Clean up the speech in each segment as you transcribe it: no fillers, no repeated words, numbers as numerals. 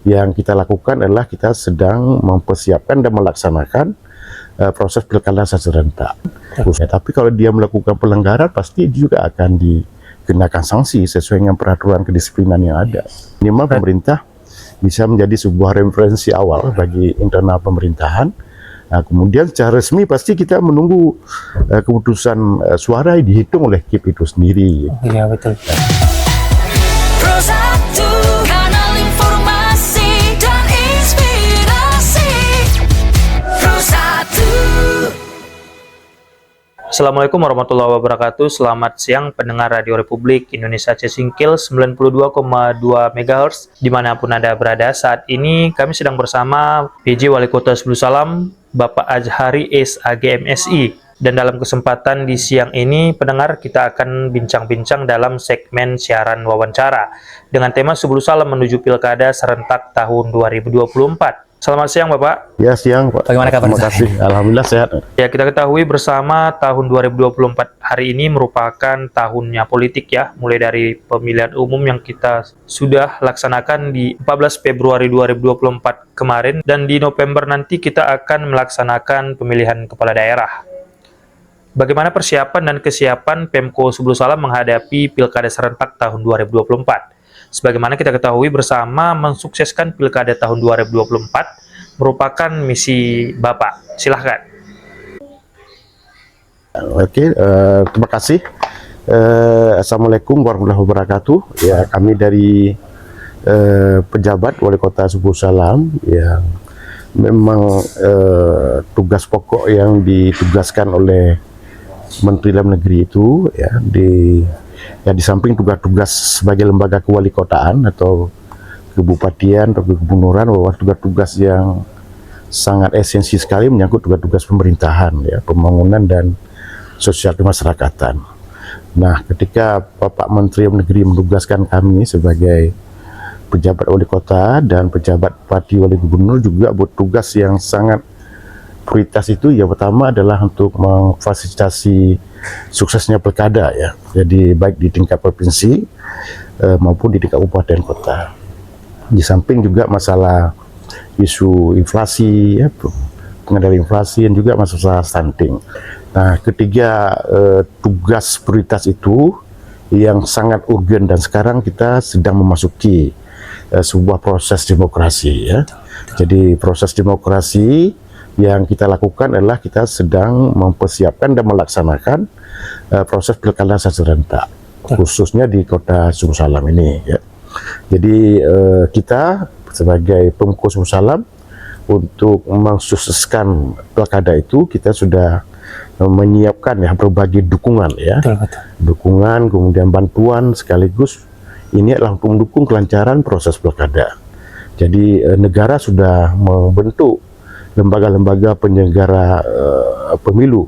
Yang kita lakukan adalah kita sedang mempersiapkan dan melaksanakan proses pilkada serentak. Tapi kalau dia melakukan pelanggaran, pasti juga akan dikenakan sanksi sesuai dengan peraturan kedisiplinan yang ada. Minimal pemerintah bisa menjadi sebuah referensi awal bagi internal pemerintahan. Nah, kemudian secara resmi pasti kita menunggu keputusan suara dihitung oleh KIP itu sendiri. Iya, betul. Kanal informasi dan inspirasi. Assalamualaikum warahmatullahi wabarakatuh. Selamat siang pendengar Radio Republik Indonesia Cisingkil 92,2 MHz dimanapun Anda berada. Saat ini kami sedang bersama PJ Wali Kota Sebulu Salam, Bapak Azhari SAG MSI. Dan dalam kesempatan di siang ini, pendengar, kita akan bincang-bincang dalam segmen siaran wawancara dengan tema Sebulu Salam menuju Pilkada Serentak tahun 2024. Selamat siang, Bapak. Ya, siang, Pak. Bagaimana kabar? Terima kasih. Alhamdulillah sehat. Ya, kita ketahui bersama tahun 2024 hari ini merupakan tahunnya politik ya, mulai dari pemilihan umum yang kita sudah laksanakan di 14 Februari 2024 kemarin, dan di November nanti kita akan melaksanakan pemilihan kepala daerah. Bagaimana persiapan dan kesiapan Pemko Sebulu Salam menghadapi Pilkada Serentak tahun 2024? Sebagaimana kita ketahui bersama, mensukseskan Pilkada tahun 2024 merupakan misi Bapak. Silahkan. Oke, terima kasih. Assalamualaikum warahmatullahi wabarakatuh. Ya, kami dari pejabat Wali Kota Sebulu Salam yang memang tugas pokok yang ditugaskan oleh Menteri Dalam Negeri itu ya di samping tugas-tugas sebagai lembaga kewalikotaan atau kebupatian atau kegubernuran, bahwa tugas-tugas yang sangat esensi sekali menyangkut tugas-tugas pemerintahan ya, pembangunan dan sosial kemasyarakatan. Nah, ketika Bapak Menteri Dalam Negeri menugaskan kami sebagai pejabat wali kota dan pejabat bupati wali gubernur juga buat tugas yang sangat prioritas, itu yang pertama adalah untuk memfasilitasi suksesnya pilkada ya. Jadi baik di tingkat provinsi maupun di tingkat kabupaten kota. Di samping juga masalah isu inflasi ya, pengendalian inflasi, dan juga masalah stunting. Nah, ketiga tugas prioritas itu yang sangat urgen, dan sekarang kita sedang memasuki sebuah proses demokrasi ya. Jadi proses demokrasi yang kita lakukan adalah kita sedang mempersiapkan dan melaksanakan proses pilkada serentak, khususnya di Kota Sebulu Salam ini ya. Jadi kita sebagai Pemko Sebulu Salam untuk mensukseskan pilkada itu, kita sudah menyiapkan ya berbagai dukungan ya. Dukungan, kemudian bantuan, sekaligus ini adalah untuk mendukung kelancaran proses pilkada. Jadi negara sudah membentuk lembaga-lembaga penyelenggara pemilu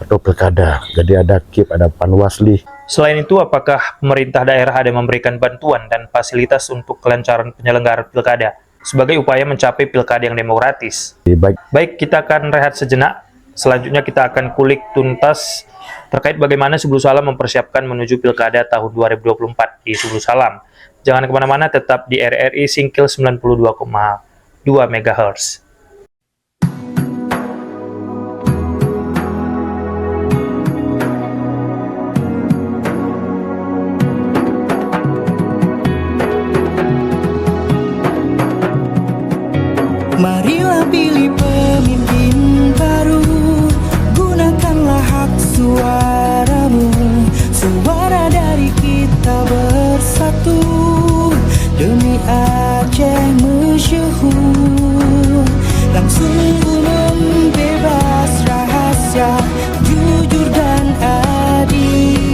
atau pilkada. Jadi ada KIP, ada Panwasli. Selain itu, apakah pemerintah daerah ada memberikan bantuan dan fasilitas untuk kelancaran penyelenggaraan pilkada sebagai upaya mencapai pilkada yang demokratis? Baik, kita akan rehat sejenak. Selanjutnya kita akan kulik tuntas terkait bagaimana Sebulu Salam mempersiapkan menuju pilkada tahun 2024 di Sebulu Salam. Jangan kemana-mana, tetap di RRI Singkil 92,2 MHz. Marilah pilih pemimpin baru, gunakanlah hak suaramu, suara dari kita bersatu, demi Aceh masyhur. Langsung umum, bebas rahasia, jujur dan adil.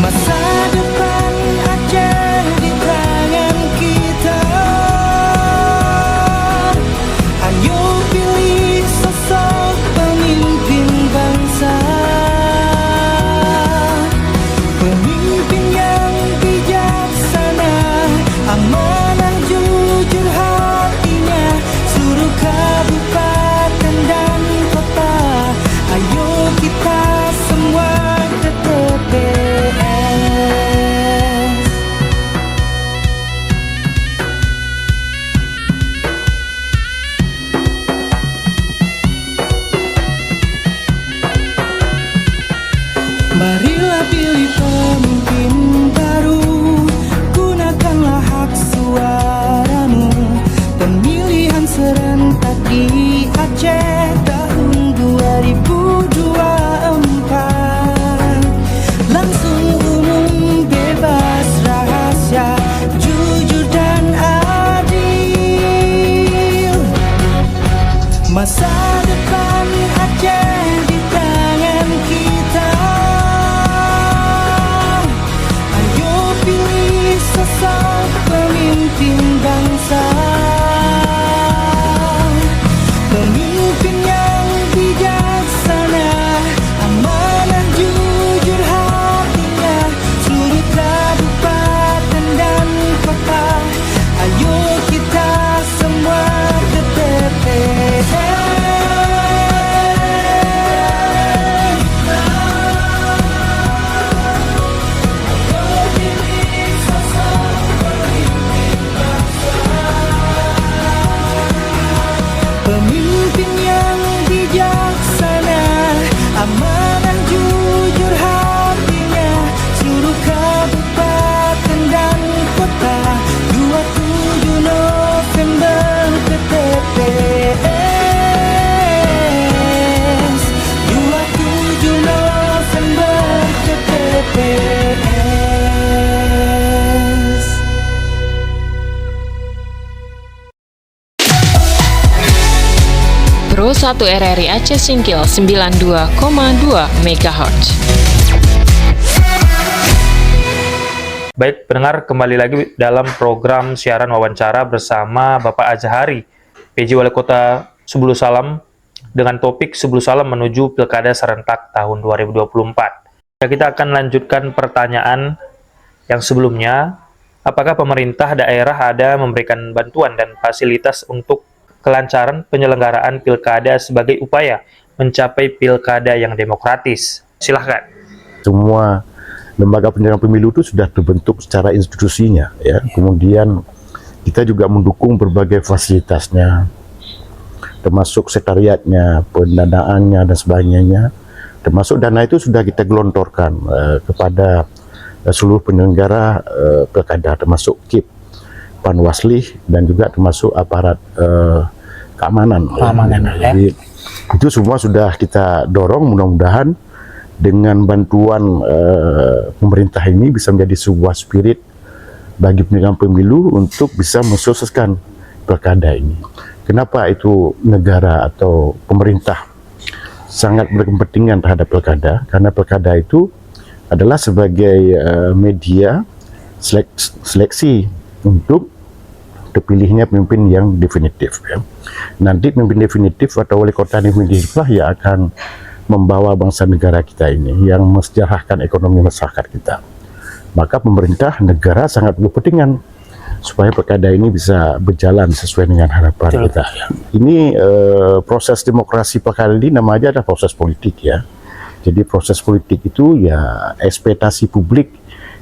Masa depan Aceh di tangan kita. Ayo pilih sosok pemimpin bangsa, pemimpin yang bijaksana Masa depan ada di tangan kita. Ayo pilih sosok pemimpin bangsa, pemimpin yang bijaksana, amanah jujur hatinya, seluruh kabupaten dan kota. Ayo kita semua ke TPS. Pemimpin yang bijaksana, amanah jujur hatinya, seluruh kabupaten dan kota. 27 November ke TPS. 27 November ke TPS. Pro 1 RRI Aceh Singkil 92,2 MHz. Baik, pendengar, kembali lagi dalam program siaran wawancara bersama Bapak Azhari, PJ Wali Kota Sebulu Salam, dengan topik Sebulu Salam menuju Pilkada Serentak tahun 2024. Ya, kita akan lanjutkan pertanyaan yang sebelumnya. Apakah pemerintah daerah ada memberikan bantuan dan fasilitas untuk kelancaran penyelenggaraan pilkada sebagai upaya mencapai pilkada yang demokratis? Silahkan. Semua lembaga penyelenggaraan pemilu itu sudah terbentuk secara institusinya, ya. Kemudian kita juga mendukung berbagai fasilitasnya, termasuk sekretariatnya, pendanaannya dan sebagainya. Termasuk dana itu sudah kita gelontorkan kepada seluruh penyelenggara pilkada, termasuk KIP, Panwaslih, dan juga termasuk aparat keamanan. Ya. Jadi itu semua sudah kita dorong, mudah-mudahan dengan bantuan pemerintah ini bisa menjadi sebuah spirit bagi penyelenggara pemilu untuk bisa mensukseskan pilkada ini. Kenapa itu negara atau pemerintah sangat berkepentingan terhadap pilkada? Karena pilkada itu adalah sebagai media seleksi untuk terpilihnya pemimpin yang definitif, ya. Nanti pemimpin definitif atau wali kota definitif lah yang akan membawa bangsa negara kita ini, yang mensejahterakan ekonomi masyarakat kita. Maka pemerintah negara sangat berkepentingan supaya pilkada ini bisa berjalan sesuai dengan harapan kita, ya. Ini proses demokrasi pilkada ini namanya adalah proses politik, ya. Jadi proses politik itu ya ekspektasi publik,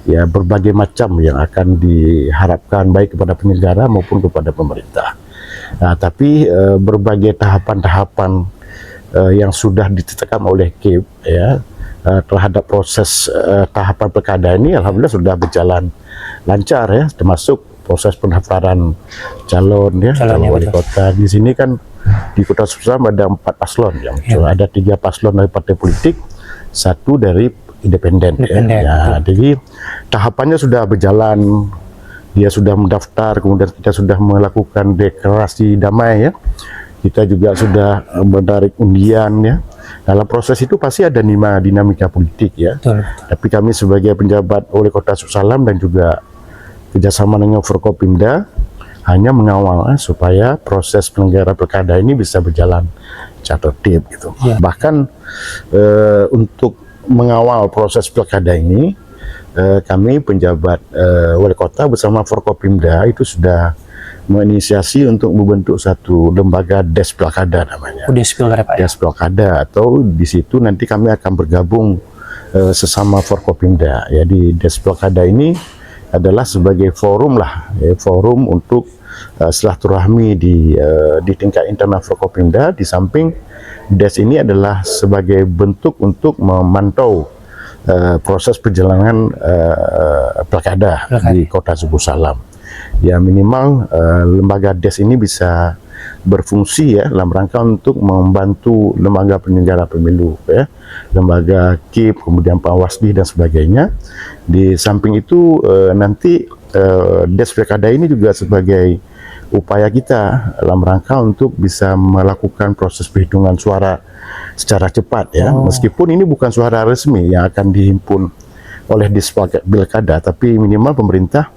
ya, berbagai macam yang akan diharapkan baik kepada penyelenggara maupun kepada pemerintah. Nah, tapi berbagai tahapan-tahapan yang sudah ditetapkan oleh KIP, ya, terhadap proses tahapan pilkada ini alhamdulillah sudah berjalan lancar, ya, termasuk proses pendaftaran calon, ya, calon wali kota. Di sini kan di Kota Sebulu Salam ada 4 paslon, yang ada 3 paslon dari partai politik, 1 dari independen, ya. Jadi tahapannya sudah berjalan, dia sudah mendaftar, kemudian kita sudah melakukan deklarasi damai, ya. Kita juga sudah menarik undian, ya. Dalam proses itu pasti ada dinamika politik, ya. Tapi kami sebagai penjabat Wali Kota Sebulu Salam dan juga kerjasama dengan Forkopimda hanya mengawal supaya proses penyelenggara pilkada ini bisa berjalan secara tertib, gitu. Bahkan untuk mengawal proses pilkada ini, kami penjabat wali kota bersama Forkopimda itu sudah menginisiasi untuk membentuk satu lembaga Des Pilkada namanya. Des Pilkada, Pak, ya? Des Pilkada, atau di situ nanti kami akan bergabung sesama Forkopimda. Jadi Des Pilkada ini adalah sebagai forum lah, forum untuk silaturahmi di tingkat internal Forkopimda. Di samping Des ini adalah sebagai bentuk untuk memantau proses perjalanan pilkada di Kota Sebulu Salam. Ya, minimal lembaga Des ini bisa berfungsi, ya, dalam rangka untuk membantu lembaga penyelenggara pemilu, ya, lembaga KIP, kemudian Panwaslih dan sebagainya. Di samping itu nanti Des Pilkada ini juga sebagai upaya kita dalam rangka untuk bisa melakukan proses perhitungan suara secara cepat ya. Meskipun ini bukan suara resmi yang akan dihimpun oleh Dispaket Pilkada, tapi minimal pemerintah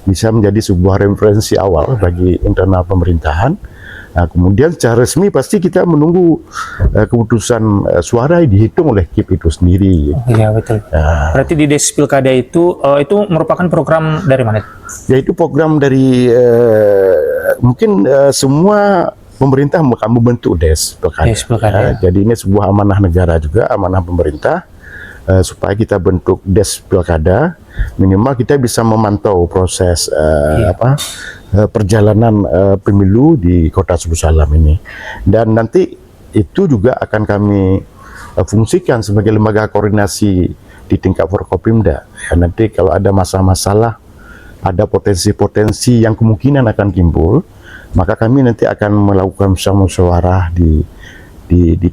bisa menjadi sebuah referensi awal bagi internal pemerintahan. Nah, kemudian secara resmi pasti kita menunggu keputusan suara dihitung oleh KIP itu sendiri. Iya betul. Berarti di Des Pilkada itu merupakan program dari mana? Yaitu program dari mungkin semua pemerintah akan membentuk Des Pilkada. Des Pilkada. Jadi ini sebuah amanah negara juga, amanah pemerintah supaya kita bentuk Des Pilkada. Minimal kita bisa memantau proses perjalanan pemilu di Kota Subuh Salam ini, dan nanti itu juga akan kami fungsikan sebagai lembaga koordinasi di tingkat Forkopimda. Ya, nanti kalau ada masalah-masalah, ada potensi-potensi yang kemungkinan akan timbul, maka kami nanti akan melakukan musyawarah di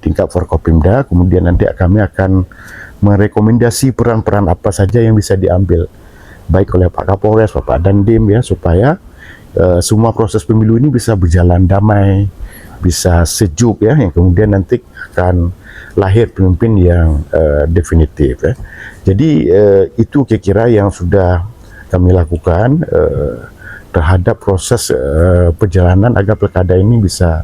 tingkat Forkopimda. Kemudian nanti kami akan merekomendasi peran-peran apa saja yang bisa diambil baik oleh Pak Kapolres, Bapak Dandim ya, supaya semua proses pemilu ini bisa berjalan damai, bisa sejuk ya, yang kemudian nanti akan lahir pemimpin yang definitif ya. Jadi itu kira-kira yang sudah kami lakukan terhadap proses perjalanan agar pilkada ini bisa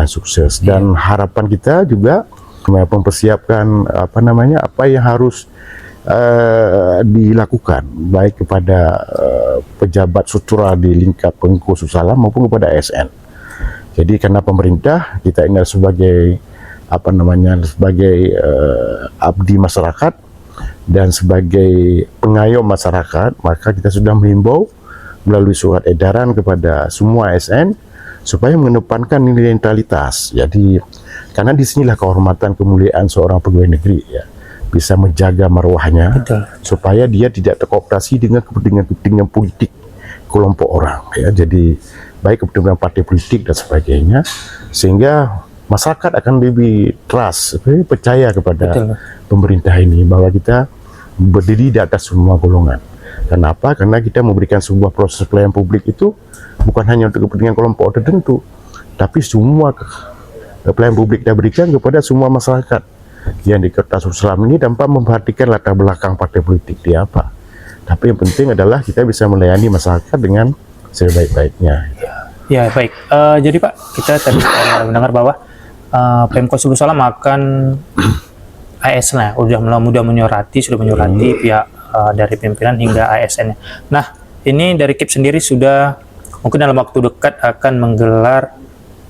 sukses. Dan harapan kita juga mempersiapkan apa yang harus dilakukan baik kepada pejabat struktural di lingkap Pemko Subuh Salam maupun kepada ASN. Jadi karena pemerintah kita ini sebagai sebagai abdi masyarakat dan sebagai pengayom masyarakat, maka kita sudah menghimbau melalui surat edaran kepada semua ASN supaya mengedepankan nilai netralitas. Jadi karena disinilah kehormatan kemuliaan seorang pegawai negeri ya, bisa menjaga marwahnya. Betul. Supaya dia tidak terkooptasi dengan kepentingan politik kelompok orang ya. Jadi baik kepentingan partai politik dan sebagainya, sehingga masyarakat akan lebih trust, percaya kepada pemerintah ini bahwa kita berdiri di atas semua golongan. Kenapa? Karena kita memberikan sebuah proses pelayanan publik itu bukan hanya untuk kepentingan kelompok tertentu, tapi semua pelayanan publik kita berikan kepada semua masyarakat yang di Kota Subuh Salam ini tanpa memperhatikan latar belakang partai politik dia apa. Tapi yang penting adalah kita bisa melayani masyarakat dengan sebaik-baiknya. Ya baik. Jadi Pak, kita tadi mendengar bahwa Pemko Subuh Salam akan ASN sudah menyurati pihak dari pimpinan hingga ASN. Nah, ini dari KIP sendiri sudah mungkin dalam waktu dekat akan menggelar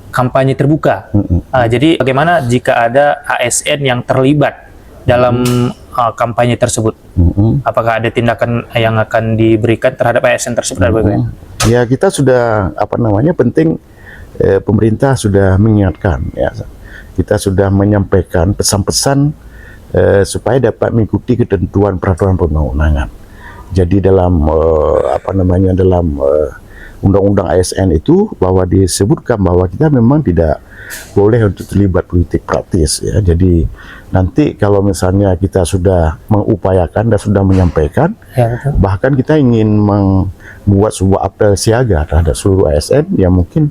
kampanye terbuka. Jadi bagaimana jika ada ASN yang terlibat dalam kampanye tersebut? Apakah ada tindakan yang akan diberikan terhadap ASN tersebut? Ya, kita sudah penting pemerintah sudah mengingatkan ya. Kita sudah menyampaikan pesan-pesan supaya dapat mengikuti ketentuan peraturan perundang-undangan. Jadi dalam dalam undang-undang ASN itu bahwa disebutkan bahwa kita memang tidak boleh untuk terlibat politik praktis ya. Jadi nanti kalau misalnya kita sudah mengupayakan dan sudah menyampaikan, bahkan kita ingin membuat sebuah apel siaga terhadap seluruh ASN yang mungkin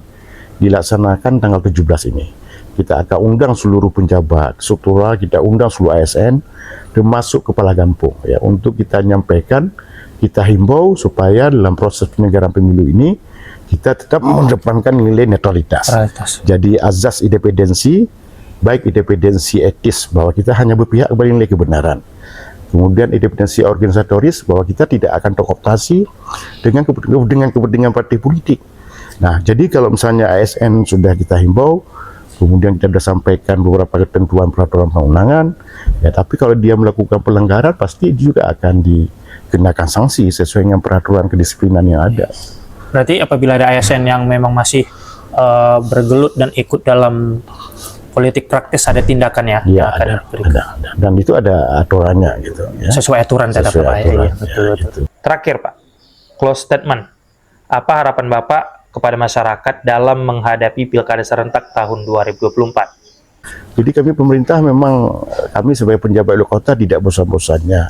dilaksanakan tanggal 17 ini. Kita akan undang seluruh penjabat struktural, kita undang seluruh ASN, termasuk kepala kampung ya, untuk kita nyampaikan, kita himbau supaya dalam proses penyelenggaraan pemilu ini kita tetap mengedepankan nilai netralitas. Jadi azas independensi, baik independensi etis bahwa kita hanya berpihak kepada nilai kebenaran. Kemudian independensi organisatoris bahwa kita tidak akan terkooptasi dengan kepentingan partai politik. Nah, jadi kalau misalnya ASN sudah kita himbau, kemudian kita sudah sampaikan beberapa ketentuan peraturan perundangan, ya, tapi kalau dia melakukan pelanggaran pasti juga akan dikenakan sanksi sesuai dengan peraturan kedisiplinan yang ada. Berarti apabila ada ASN yang memang masih bergelut dan ikut dalam politik praktis, ada tindakan ya? Iya, ada. Dan itu ada aturannya gitu. Ya. Sesuai aturan tetap Pak. Ya, betul. gitu. Terakhir Pak, close statement. Apa harapan Bapak kepada masyarakat dalam menghadapi pilkada serentak tahun 2024? Jadi kami sebagai penjabat wali kota tidak bosan-bosannya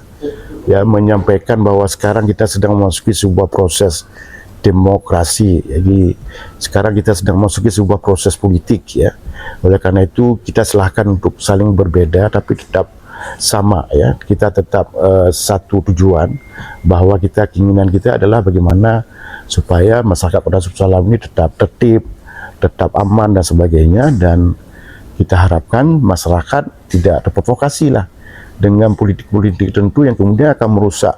ya menyampaikan bahwa sekarang kita sedang memasuki sebuah proses demokrasi. Jadi sekarang kita sedang masuki sebuah proses politik ya. Oleh karena itu kita silahkan untuk saling berbeda tapi tetap sama ya. Kita tetap satu tujuan, bahwa keinginan kita adalah bagaimana supaya masyarakat Kota Suku Salam ini tetap tertib, tetap aman dan sebagainya, dan kita harapkan masyarakat tidak terprovokasi lah dengan politik-politik tertentu yang kemudian akan merusak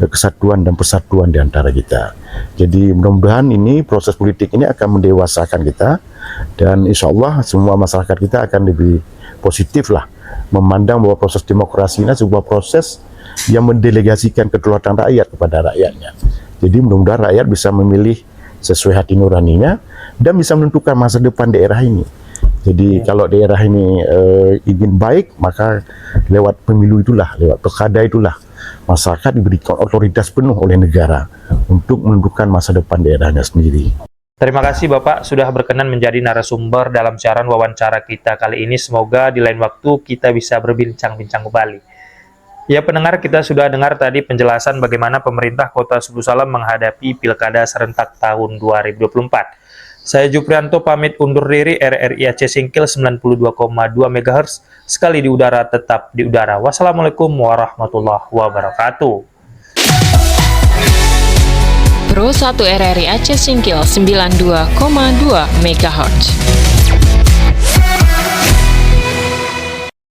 kesatuan dan persatuan di antara kita. Jadi mudah-mudahan ini proses politik ini akan mendewasakan kita, dan insya Allah semua masyarakat kita akan lebih positif lah memandang bahwa proses demokrasi ini sebuah proses yang mendelegasikan kedaulatan rakyat kepada rakyatnya. Jadi mudah-mudahan rakyat bisa memilih sesuai hati nuraninya dan bisa menentukan masa depan daerah ini. Jadi kalau daerah ini ingin baik, maka lewat pemilu itulah, lewat pilkada itulah masyarakat diberikan otoritas penuh oleh negara untuk menentukan masa depan daerahnya sendiri. Terima kasih Bapak sudah berkenan menjadi narasumber dalam siaran wawancara kita kali ini. Semoga di lain waktu kita bisa berbincang-bincang kembali. Ya pendengar, kita sudah dengar tadi penjelasan bagaimana pemerintah Kota Suku Salam menghadapi Pilkada serentak tahun 2024. Saya Juprianto pamit undur diri. RRI Aceh Singkil 92,2 MHz. Sekali di udara, tetap di udara. Wassalamualaikum warahmatullahi wabarakatuh. Pro 1 RRI Aceh Singkil 92,2 MHz.